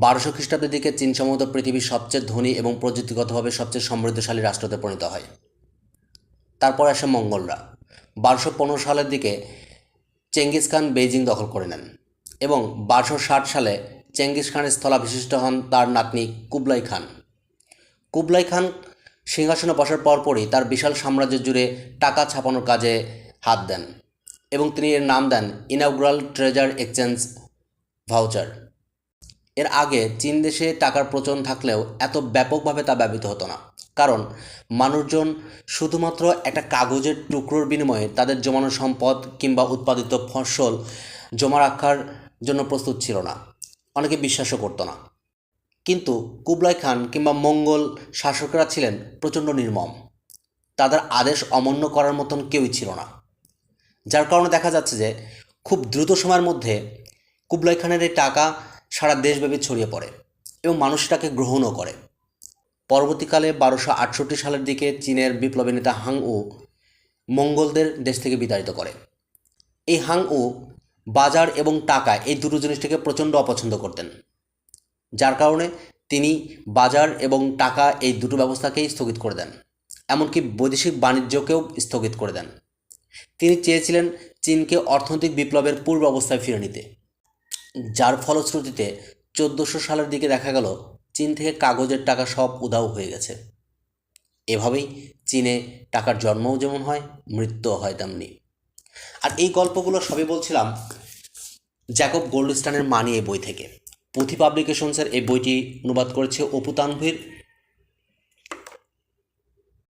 1200 খ্রিস্টাব্দের দিকে চীন সম্ভবত পৃথিবীর সবচেয়ে ধনী এবং প্রযুক্তিগতভাবে সবচেয়ে সমৃদ্ধশালী রাষ্ট্রতে পরিণত হয়। তারপর আসে মঙ্গলরা। 1215 সালের দিকে চেঙ্গিস খান বেইজিং দখল করে নেন এবং 1260 সালে চেঙ্গিস খানের স্থলাভিষিষ্ট হন তার নাতনি কুবলাই খান। কুবলাই খান সিংহাসনে বসার পরপরই তার বিশাল সাম্রাজ্য জুড়ে টাকা ছাপানোর কাজে হাত দেন এবং তিনি এর নাম দেন ইনাগুরাল ট্রেজার এক্সচেঞ্জ ভাউচার। এর আগে চীন দেশে টাকার প্রচলন থাকলেও এত ব্যাপকভাবে তা ব্যবহৃত হতো না, কারণ মানুষজন শুধুমাত্র একটা কাগজের টুকরোর বিনিময়ে তাদের জমানো সম্পদ কিংবা উৎপাদিত ফসল জমা রাখার জন্য প্রস্তুত ছিল না, অনেকে বিশ্বাসও করতো না। কিন্তু কুবলাই খান কিংবা মঙ্গল শাসকরা ছিলেন প্রচণ্ড নির্মম, তাদের আদেশ অমান্য করার মতন কেউই ছিল না, যার কারণে দেখা যাচ্ছে যে খুব দ্রুত সময়ের মধ্যে কুবলাই খানের এই টাকা সারা দেশব্যাপী ছড়িয়ে পড়ে এবং মানুষ এটাকে গ্রহণও করে। পরবর্তীকালে 1268 সালের দিকে চীনের বিপ্লবী নেতা হাং উ মঙ্গলদের দেশ থেকে বিতাড়িত করে। এই হাং উ বাজার এবং টাকা এই দুটো জিনিসটাকে প্রচণ্ড অপছন্দ করতেন, যার কারণে তিনি বাজার এবং টাকা এই দুটো ব্যবস্থাকেই স্থগিত করে দেন, এমনকি বৈদেশিক বাণিজ্যকেও স্থগিত করে দেন। তিনি চেয়েছিলেন চীনকে অর্থনৈতিক বিপ্লবের পূর্ব অবস্থায় ফিরে নিতে, যার ফলশ্রুতিতে 1400 সালের দিকে দেখা গেল চীন থেকে কাগজের টাকা সব উধাও হয়ে গেছে। এভাবেই চীনে টাকার জন্মও যেমন হয়, মৃত্যুও হয় তেমনি। আর এই গল্পগুলো সবই বলছিলাম জ্যাকব গোল্ডস্টানের মানি এই বই থেকে। পুঁথি পাবলিকেশনসের এই বইটি অনুবাদ করেছে অপু তানভীর